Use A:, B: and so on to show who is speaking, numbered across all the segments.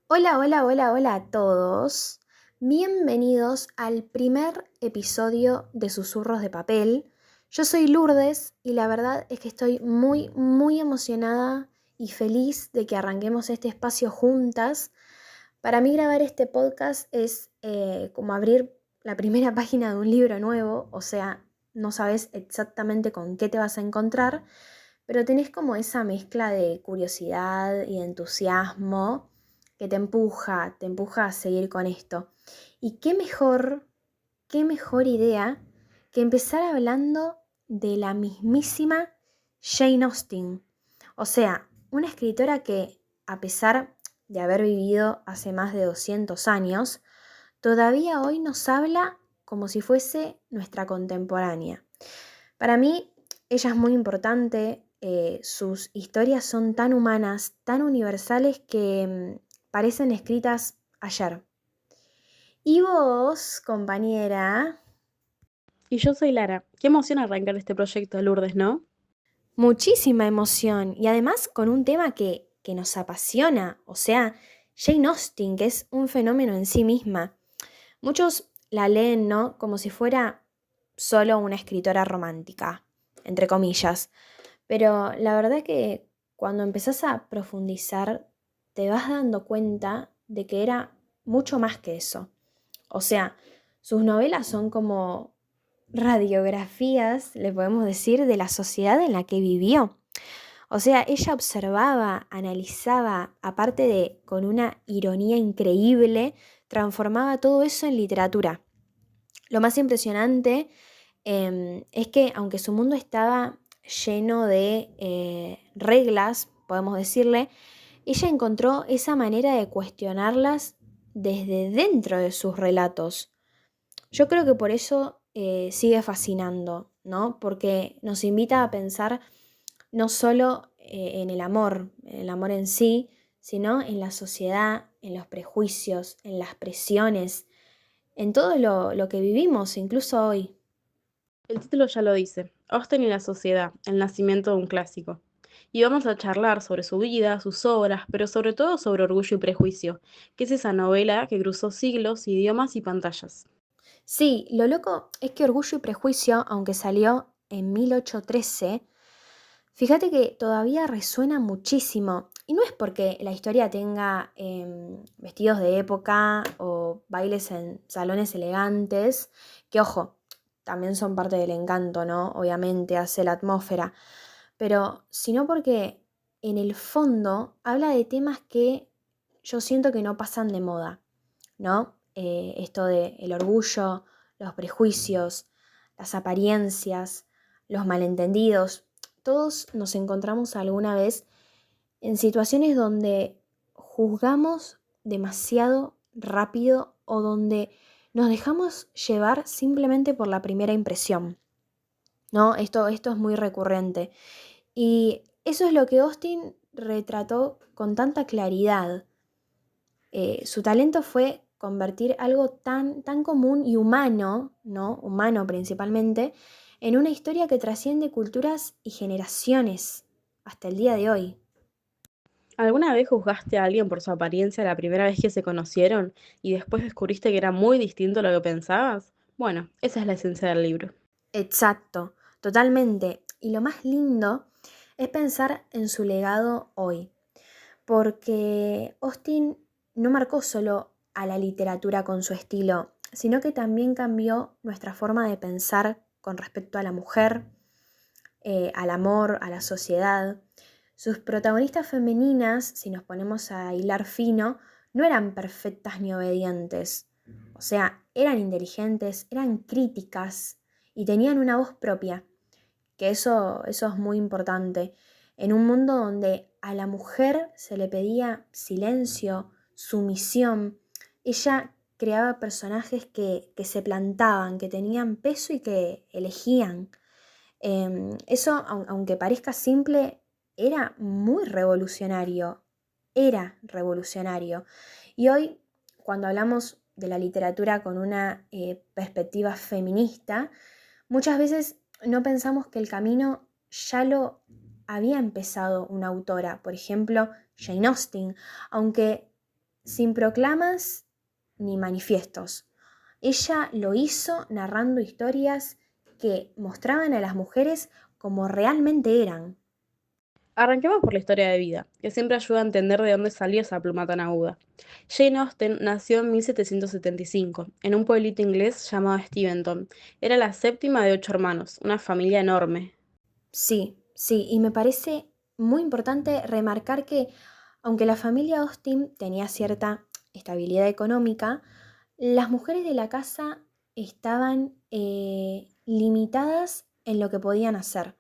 A: Hola, hola, hola, hola a todos. Bienvenidos al primer episodio de Susurros de Papel. Yo soy Lourdes y la verdad es que estoy muy, muy emocionada y feliz de que arranquemos este espacio juntas. Para mí grabar este podcast es como abrir la primera página de un libro nuevo, o sea, no sabes exactamente con qué te vas a encontrar, pero tenés como esa mezcla de curiosidad y de entusiasmo que te empuja a seguir con esto. Y qué mejor idea que empezar hablando de la mismísima Jane Austen. O sea, una escritora que, a pesar de haber vivido hace más de 200 años, todavía hoy nos habla como si fuese nuestra contemporánea. Para mí, ella es muy importante, sus historias son tan humanas, tan universales que parecen escritas ayer. Y vos, compañera,
B: Y yo soy Lara. Qué emoción arrancar este proyecto, Lourdes, ¿no?
A: muchísima emoción y además con un tema que nos apasiona, o sea, Jane Austen, que es un fenómeno en sí misma. Muchos la leen, ¿no? Como si fuera solo una escritora romántica, entre comillas. Pero la verdad que cuando empezás a profundizar, te vas dando cuenta de que era mucho más que eso. O sea, sus novelas son como radiografías, le podemos decir, de la sociedad en la que vivió. O sea, ella observaba, analizaba, aparte de con una ironía increíble, transformaba todo eso en literatura. Lo más impresionante es que aunque su mundo estaba lleno de reglas, podemos decirle, ella encontró esa manera de cuestionarlas desde dentro de sus relatos. Yo creo que por eso sigue fascinando, ¿no? Porque nos invita a pensar no solo en el amor en sí, sino en la sociedad, en los prejuicios, en las presiones, en todo lo que vivimos, incluso hoy.
B: El título ya lo dice, Austen y la sociedad, el nacimiento de un clásico. Y vamos a charlar sobre su vida, sus obras, pero sobre todo sobre Orgullo y Prejuicio, que es esa novela que cruzó siglos, idiomas y pantallas.
A: Sí, lo loco es que Orgullo y Prejuicio, aunque salió en 1813, fíjate que todavía resuena muchísimo. Y no es porque la historia tenga vestidos de época o bailes en salones elegantes, que ojo, también son parte del encanto, ¿no? Obviamente hace la atmósfera, pero sino porque en el fondo habla de temas que yo siento que no pasan de moda, ¿no? Esto de el orgullo, los prejuicios, las apariencias, los malentendidos. Todos nos encontramos alguna vez en situaciones donde juzgamos demasiado rápido o donde nos dejamos llevar simplemente por la primera impresión, ¿no? Esto es muy recurrente. Y eso es lo que Austin retrató con tanta claridad. Su talento fue convertir algo tan común y humano, ¿no? Humano principalmente, en una historia que trasciende culturas y generaciones hasta el día de hoy.
B: ¿Alguna vez juzgaste a alguien por su apariencia la primera vez que se conocieron y después descubriste que era muy distinto a lo que pensabas? Bueno, esa es la esencia del libro.
A: Exacto, totalmente. Y lo más lindo es pensar en su legado hoy, porque Austin no marcó solo a la literatura con su estilo, sino que también cambió nuestra forma de pensar con respecto a la mujer, al amor, a la sociedad. Sus protagonistas femeninas, si nos ponemos a hilar fino, no eran perfectas ni obedientes. O sea, eran inteligentes, eran críticas y tenían una voz propia, que eso es muy importante. En un mundo donde a la mujer se le pedía silencio, sumisión, ella creaba personajes que se plantaban, que tenían peso y que elegían. Eso, aunque parezca simple, era muy revolucionario, era revolucionario. Y hoy, cuando hablamos de la literatura con una perspectiva feminista, muchas veces no pensamos que el camino ya lo había empezado una autora, por ejemplo, Jane Austen, aunque sin proclamas ni manifiestos. Ella lo hizo narrando historias que mostraban a las mujeres como realmente eran.
B: Arranquemos por la historia de vida, que siempre ayuda a entender de dónde salió esa pluma tan aguda. Jane Austen nació en 1775, en un pueblito inglés llamado Steventon. Era la séptima de 8 hermanos, una familia enorme.
A: Sí, sí, y me parece muy importante remarcar que aunque la familia Austin tenía cierta estabilidad económica, las mujeres de la casa estaban limitadas en lo que podían hacer.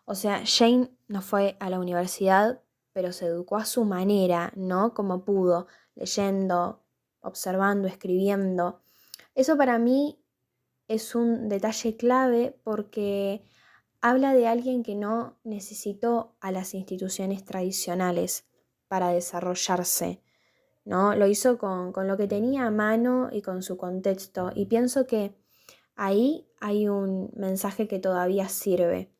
A: O sea, Jane no fue a la universidad, pero se educó a su manera, ¿no? Como pudo, leyendo, observando, escribiendo. Eso para mí es un detalle clave porque habla de alguien que no necesitó a las instituciones tradicionales para desarrollarse, ¿no? Lo hizo con lo que tenía a mano y con su contexto. Y pienso que ahí hay un mensaje que todavía sirve,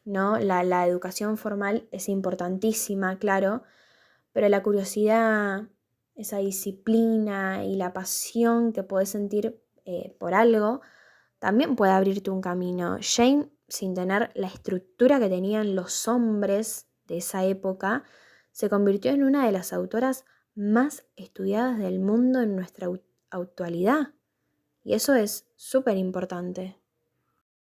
A: ¿no? La educación formal es importantísima, claro, pero la curiosidad, esa disciplina y la pasión que puedes sentir por algo, también puede abrirte un camino. Jane, sin tener la estructura que tenían los hombres de esa época, se convirtió en una de las autoras más estudiadas del mundo en nuestra actualidad. Y eso es súper importante.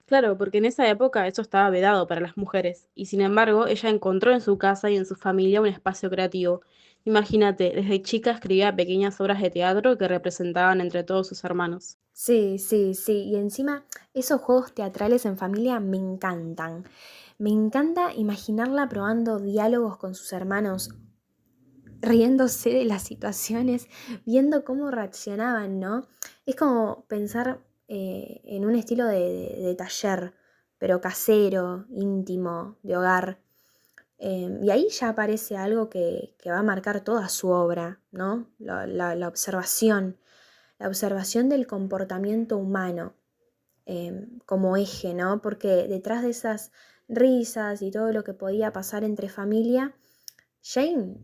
B: Claro, porque en esa época eso estaba vedado para las mujeres, y sin embargo ella encontró en su casa y en su familia un espacio creativo. Imagínate, desde chica escribía pequeñas obras de teatro que representaban entre todos sus hermanos.
A: Sí, sí, sí. Y encima, esos juegos teatrales en familia me encantan. Me encanta imaginarla probando diálogos con sus hermanos, riéndose de las situaciones, viendo cómo reaccionaban, ¿no? Es como pensar en un estilo de taller, pero casero, íntimo, de hogar. Y ahí ya aparece algo que va a marcar toda su obra, ¿no? La observación del comportamiento humano como eje, ¿no? Porque detrás de esas risas y todo lo que podía pasar entre familia, Jane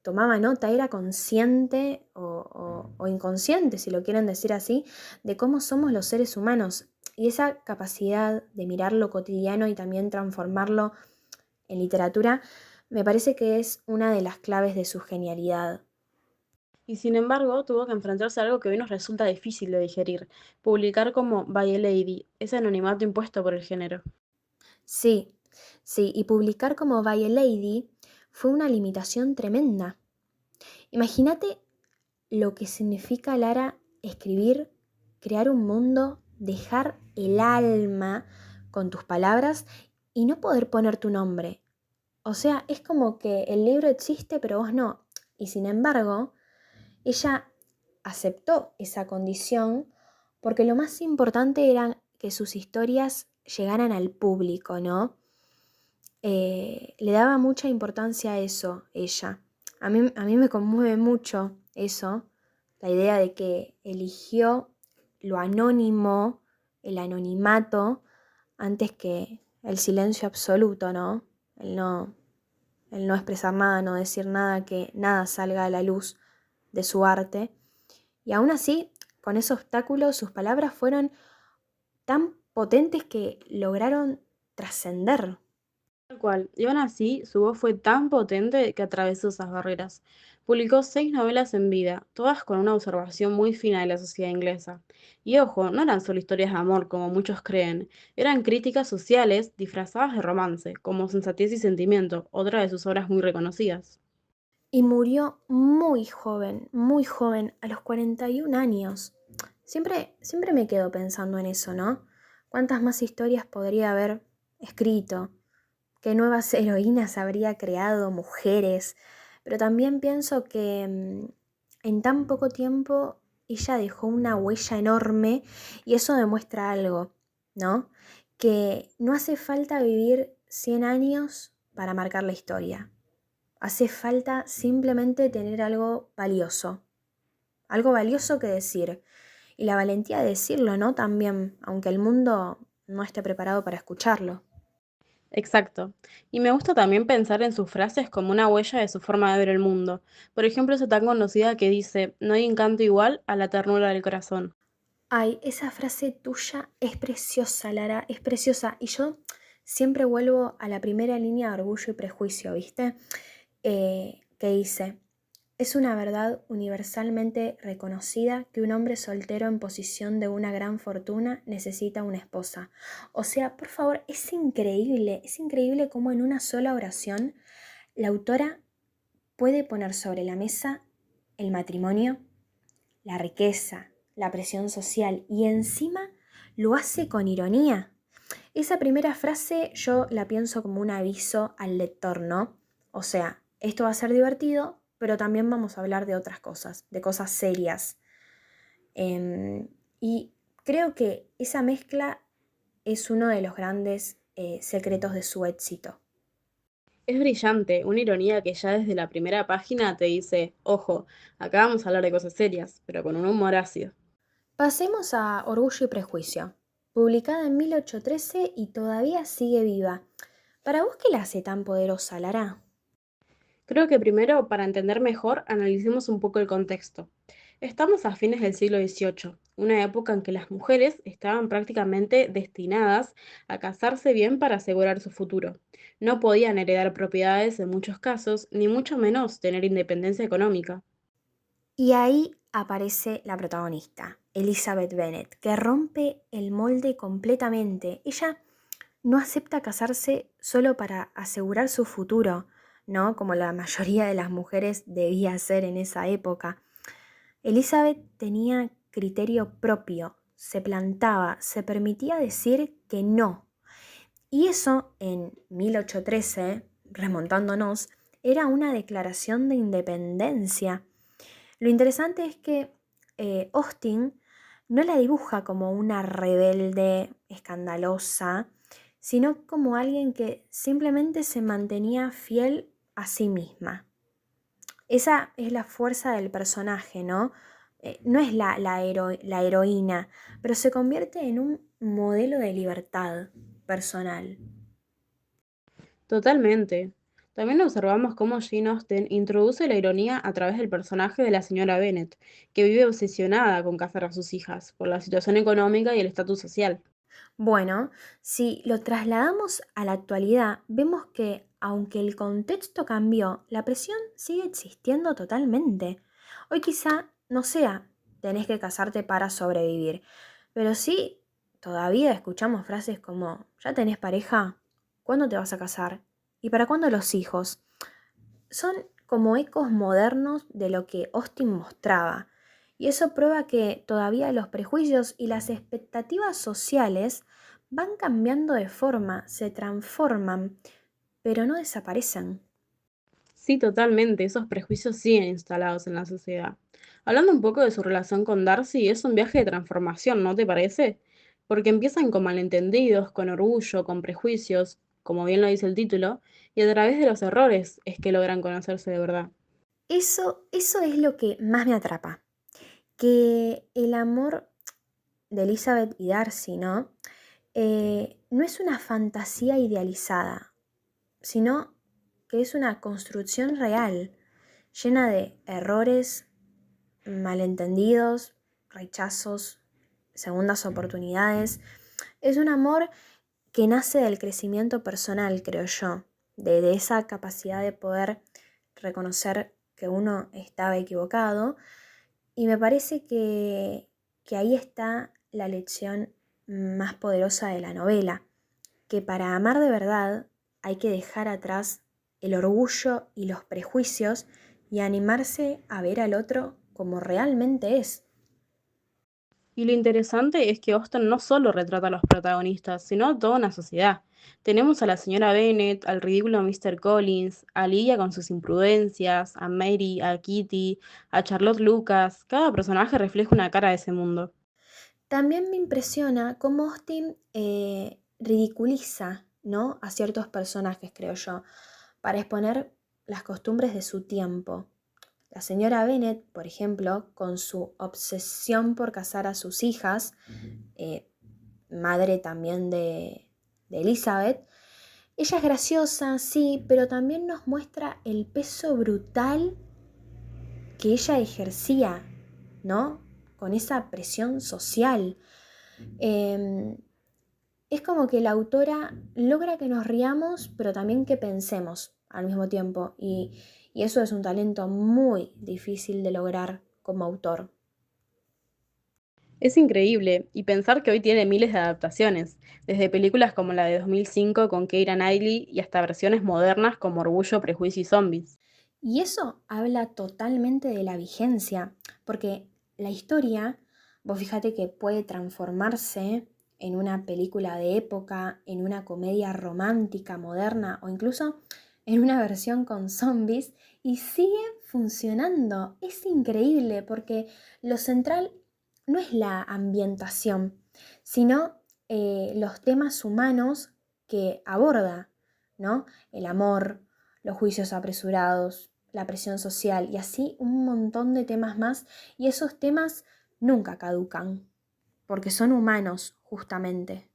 A: tomaba nota, era consciente o inconsciente, si lo quieren decir así, de cómo somos los seres humanos. Y esa capacidad de mirar lo cotidiano y también transformarlo en literatura, me parece que es una de las claves de su genialidad.
B: Y sin embargo tuvo que enfrentarse a algo que hoy nos resulta difícil de digerir, publicar como By a Lady, ese anonimato impuesto por el género.
A: Sí, sí, y publicar como By a Lady fue una limitación tremenda. Imagínate lo que significa, Lara, escribir, crear un mundo, dejar el alma con tus palabras y no poder poner tu nombre. O sea, es como que el libro existe, pero vos no. Y sin embargo, ella aceptó esa condición porque lo más importante era que sus historias llegaran al público, ¿no? Le daba mucha importancia a eso, ella. A mí me conmueve mucho eso, la idea de que eligió lo anónimo, el anonimato, antes que el silencio absoluto, ¿no? El no, el no expresar nada, no decir nada, que nada salga a la luz de su arte. Y aún así, con ese obstáculo, sus palabras fueron tan potentes que lograron trascender.
B: Tal cual, y aún así su voz fue tan potente que atravesó esas barreras. Publicó 6 novelas en vida, todas con una observación muy fina de la sociedad inglesa. Y ojo, no eran solo historias de amor como muchos creen, eran críticas sociales disfrazadas de romance, como Sensatez y Sentimiento, otra de sus obras muy reconocidas.
A: Y murió muy joven, a los 41 años. Siempre me quedo pensando en eso, ¿no? ¿Cuántas más historias podría haber escrito? ¿Qué nuevas heroínas habría creado, mujeres? Pero también pienso que en tan poco tiempo ella dejó una huella enorme y eso demuestra algo, ¿no? Que no hace falta vivir 100 años para marcar la historia. Hace falta simplemente tener algo valioso que decir. Y la valentía de decirlo, ¿no? También, aunque el mundo no esté preparado para escucharlo.
B: Exacto. Y me gusta también pensar en sus frases como una huella de su forma de ver el mundo. Por ejemplo, esa tan conocida que dice, no hay encanto igual a la ternura del corazón.
A: Ay, esa frase tuya es preciosa, Lara, es preciosa. Y yo siempre vuelvo a la primera línea de Orgullo y Prejuicio, ¿viste? Que dice, es una verdad universalmente reconocida que un hombre soltero en posición de una gran fortuna necesita una esposa. O sea, por favor, es increíble cómo en una sola oración la autora puede poner sobre la mesa el matrimonio, la riqueza, la presión social y encima lo hace con ironía. Esa primera frase yo la pienso como un aviso al lector, ¿no? O sea, esto va a ser divertido, pero también vamos a hablar de otras cosas, de cosas serias. Em, y creo que esa mezcla es uno de los grandes secretos de su éxito.
B: Es brillante, una ironía que ya desde la primera página te dice, ojo, acá vamos a hablar de cosas serias, pero con un humor ácido.
A: Pasemos a Orgullo y Prejuicio, publicada en 1813 y todavía sigue viva. ¿Para vos qué la hace tan poderosa, Lara?
B: Creo que primero, para entender mejor, analicemos un poco el contexto. Estamos a fines del siglo XVIII, una época en que las mujeres estaban prácticamente destinadas a casarse bien para asegurar su futuro. No podían heredar propiedades en muchos casos, ni mucho menos tener independencia económica.
A: Y ahí aparece la protagonista, Elizabeth Bennet, que rompe el molde completamente. Ella no acepta casarse solo para asegurar su futuro, ¿no? Como la mayoría de las mujeres debía hacer en esa época. Elizabeth tenía criterio propio, se plantaba, se permitía decir que no. Y eso en 1813, remontándonos, era una declaración de independencia. Lo interesante es que Austen no la dibuja como una rebelde escandalosa, sino como alguien que simplemente se mantenía fiel a sí misma. Esa es la fuerza del personaje, ¿no? No es la heroína, pero se convierte en un modelo de libertad personal.
B: Totalmente. También observamos cómo Jane Austen introduce la ironía a través del personaje de la señora Bennet, que vive obsesionada con casar a sus hijas, por la situación económica y el estatus social.
A: Bueno, si lo trasladamos a la actualidad, vemos que aunque el contexto cambió, la presión sigue existiendo totalmente. Hoy quizá no sea tenés que casarte para sobrevivir, pero sí todavía escuchamos frases como ¿ya tenés pareja? ¿Cuándo te vas a casar? ¿Y para cuándo los hijos? Son como ecos modernos de lo que Austin mostraba. Y eso prueba que todavía los prejuicios y las expectativas sociales van cambiando de forma, se transforman, pero no desaparecen.
B: Sí, totalmente, esos prejuicios siguen instalados en la sociedad. Hablando un poco de su relación con Darcy, es un viaje de transformación, ¿no te parece? Porque empiezan con malentendidos, con orgullo, con prejuicios, como bien lo dice el título, y a través de los errores es que logran conocerse de verdad.
A: Eso es lo que más me atrapa, que el amor de Elizabeth y Darcy, ¿no? No es una fantasía idealizada, sino que es una construcción real, llena de errores, malentendidos, rechazos, segundas oportunidades. Es un amor que nace del crecimiento personal, creo yo, de esa capacidad de poder reconocer que uno estaba equivocado. Y me parece que ahí está la lección más poderosa de la novela, que para amar de verdad hay que dejar atrás el orgullo y los prejuicios y animarse a ver al otro como realmente es.
B: Y lo interesante es que Austen no solo retrata a los protagonistas, sino a toda una sociedad. Tenemos a la señora Bennet, al ridículo Mr. Collins, a Lydia con sus imprudencias, a Mary, a Kitty, a Charlotte Lucas. Cada personaje refleja una cara de ese mundo.
A: También me impresiona cómo Austin ridiculiza, ¿no?, a ciertos personajes, creo yo, para exponer las costumbres de su tiempo. La señora Bennet, por ejemplo, con su obsesión por casar a sus hijas, eh, madre también de Elizabeth, Ella es graciosa, sí, pero también nos muestra el peso brutal que ella ejercía, ¿no? Con esa presión social. Em, es como que la autora logra que nos riamos, pero también que pensemos al mismo tiempo. Y eso es un talento muy difícil de lograr como autor.
B: Es increíble, y pensar que hoy tiene miles de adaptaciones, desde películas como la de 2005 con Keira Knightley y hasta versiones modernas como Orgullo, Prejuicio y Zombies.
A: Y eso habla totalmente de la vigencia, porque la historia, vos fíjate que puede transformarse en una película de época, en una comedia romántica moderna o incluso en una versión con zombies y sigue funcionando. Es increíble porque lo central no es la ambientación, sino los temas humanos que aborda, ¿no? El amor, los juicios apresurados, la presión social y así un montón de temas más. Y esos temas nunca caducan, porque son humanos, justamente.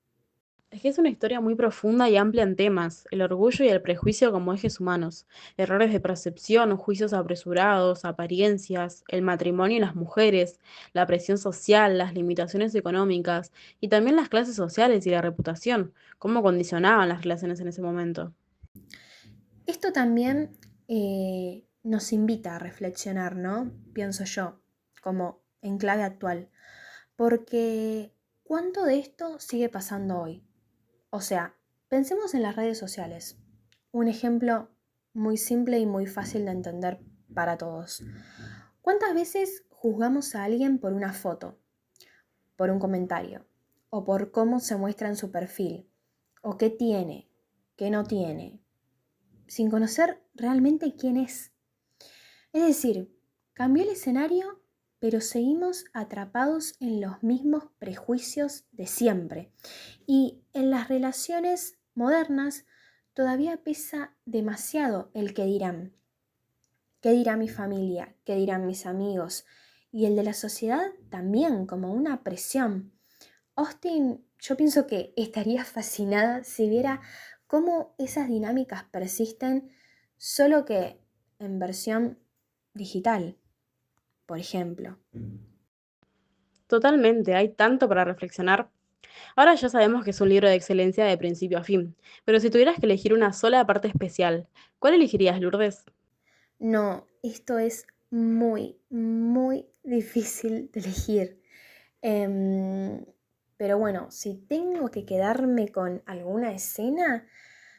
B: Es que es una historia muy profunda y amplia en temas, el orgullo y el prejuicio como ejes humanos, errores de percepción, juicios apresurados, apariencias, el matrimonio y las mujeres, la presión social, las limitaciones económicas y también las clases sociales y la reputación, cómo condicionaban las relaciones en ese momento.
A: Esto también nos invita a reflexionar, ¿no? Pienso yo, como en clave actual, porque ¿cuánto de esto sigue pasando hoy? O sea, pensemos en las redes sociales. Un ejemplo muy simple y muy fácil de entender para todos. ¿Cuántas veces juzgamos a alguien por una foto, por un comentario, o por cómo se muestra en su perfil, o qué tiene, qué no tiene, sin conocer realmente quién es? Es decir, cambió el escenario, pero seguimos atrapados en los mismos prejuicios de siempre. Y en las relaciones modernas todavía pesa demasiado el que dirán. ¿Qué dirá mi familia? ¿Qué dirán mis amigos? Y el de la sociedad también, como una presión. Austin, yo pienso que estaría fascinada si viera cómo esas dinámicas persisten, solo que en versión digital, por ejemplo.
B: Totalmente, hay tanto para reflexionar. Ahora ya sabemos que es un libro de excelencia de principio a fin, pero si tuvieras que elegir una sola parte especial, ¿cuál elegirías, Lourdes?
A: No, esto es muy, muy difícil de elegir. Em, pero bueno, si tengo que quedarme con alguna escena,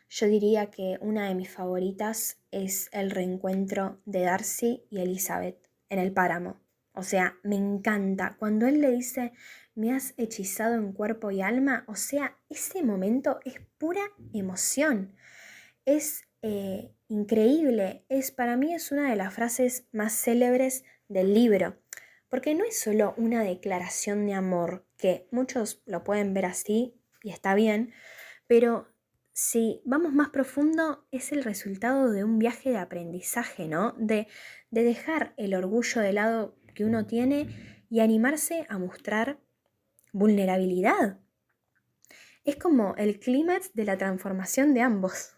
A: yo diría que una de mis favoritas es el reencuentro de Darcy y Elizabeth en el páramo. O sea, me encanta. Cuando él le dice, me has hechizado en cuerpo y alma, o sea, ese momento es pura emoción. Es increíble. Para mí es una de las frases más célebres del libro. Porque no es solo una declaración de amor, que muchos lo pueden ver así y está bien, pero si vamos más profundo, es el resultado de un viaje de aprendizaje, ¿no? De dejar el orgullo de lado que uno tiene y animarse a mostrar vulnerabilidad. Es como el clímax de la transformación de ambos.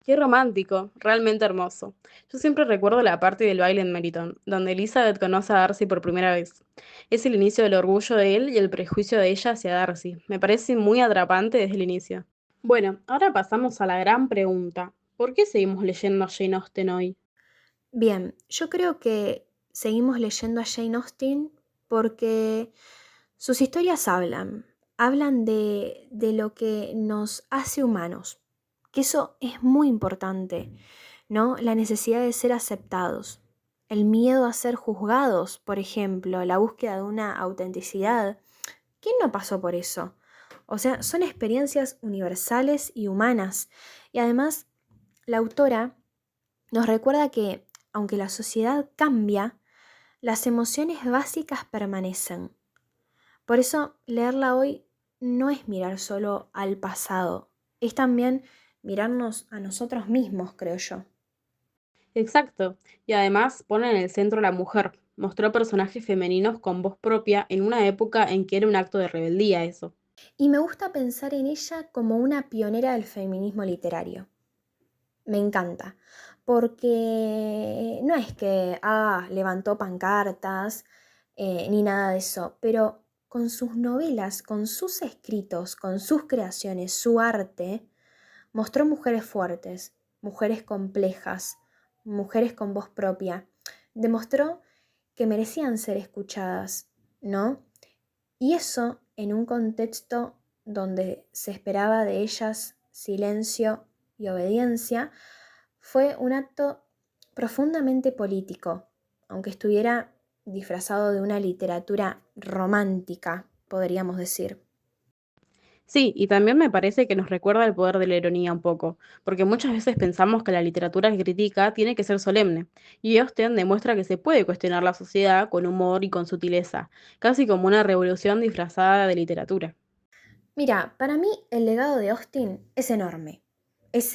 B: Qué romántico, realmente hermoso. Yo siempre recuerdo la parte del baile en Meriton, donde Elizabeth conoce a Darcy por primera vez. Es el inicio del orgullo de él y el prejuicio de ella hacia Darcy. Me parece muy atrapante desde el inicio. Bueno, ahora pasamos a la gran pregunta. ¿Por qué seguimos leyendo a Jane Austen hoy?
A: Bien, yo creo que seguimos leyendo a Jane Austen porque sus historias hablan de lo que nos hace humanos, que eso es muy importante, ¿no? La necesidad de ser aceptados, el miedo a ser juzgados, por ejemplo, la búsqueda de una autenticidad. ¿Quién no pasó por eso? O sea, son experiencias universales y humanas. Y además, la autora nos recuerda que, aunque la sociedad cambia, las emociones básicas permanecen. Por eso, leerla hoy no es mirar solo al pasado, es también mirarnos a nosotros mismos, creo yo.
B: Exacto, y además pone en el centro a la mujer. Mostró personajes femeninos con voz propia en una época en que era un acto de rebeldía eso.
A: Y me gusta pensar en ella como una pionera del feminismo literario. Me encanta, porque no es que levantó pancartas ni nada de eso, pero con sus novelas, con sus escritos, con sus creaciones, su arte, mostró mujeres fuertes, mujeres complejas, mujeres con voz propia. Demostró que merecían ser escuchadas, ¿no? Y eso en un contexto donde se esperaba de ellas silencio y obediencia, fue un acto profundamente político, aunque estuviera disfrazado de una literatura romántica, podríamos decir.
B: Sí, y también me parece que nos recuerda el poder de la ironía un poco, porque muchas veces pensamos que la literatura que critica tiene que ser solemne, y Austen demuestra que se puede cuestionar la sociedad con humor y con sutileza, casi como una revolución disfrazada de literatura.
A: Mira, para mí el legado de Austen es enorme, es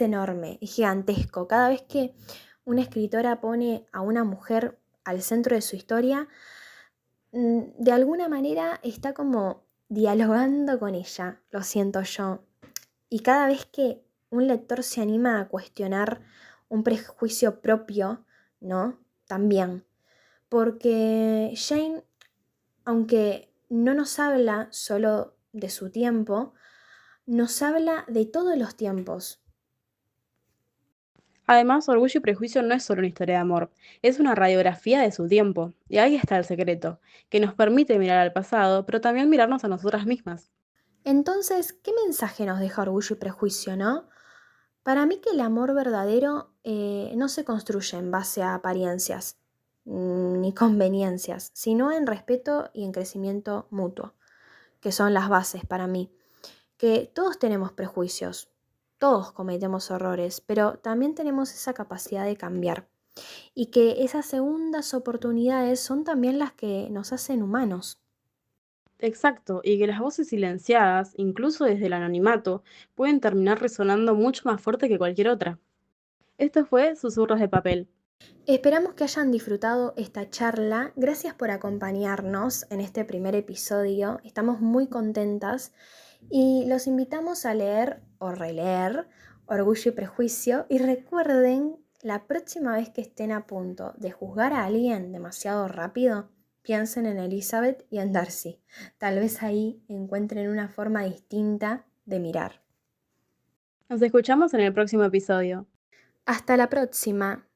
A: gigantesco. Cada vez que una escritora pone a una mujer al centro de su historia, de alguna manera está como dialogando con ella, lo siento yo. Y cada vez que un lector se anima a cuestionar un prejuicio propio, ¿no? También. Porque Jane, aunque no nos habla solo de su tiempo, nos habla de todos los tiempos.
B: Además, Orgullo y Prejuicio no es solo una historia de amor, es una radiografía de su tiempo, y ahí está el secreto, que nos permite mirar al pasado, pero también mirarnos a nosotras mismas.
A: Entonces, ¿qué mensaje nos deja Orgullo y Prejuicio, no? Para mí que el amor verdadero no se construye en base a apariencias ni conveniencias, sino en respeto y en crecimiento mutuo, que son las bases para mí. Que todos tenemos prejuicios, todos cometemos errores, pero también tenemos esa capacidad de cambiar. Y que esas segundas oportunidades son también las que nos hacen humanos.
B: Exacto, y que las voces silenciadas, incluso desde el anonimato, pueden terminar resonando mucho más fuerte que cualquier otra. Esto fue Susurros de Papel.
A: Esperamos que hayan disfrutado esta charla. Gracias por acompañarnos en este primer episodio. Estamos muy contentas y los invitamos a leer o releer Orgullo y Prejuicio. Y recuerden, la próxima vez que estén a punto de juzgar a alguien demasiado rápido, piensen en Elizabeth y en Darcy. Tal vez ahí encuentren una forma distinta de mirar.
B: Nos escuchamos en el próximo episodio.
A: Hasta la próxima.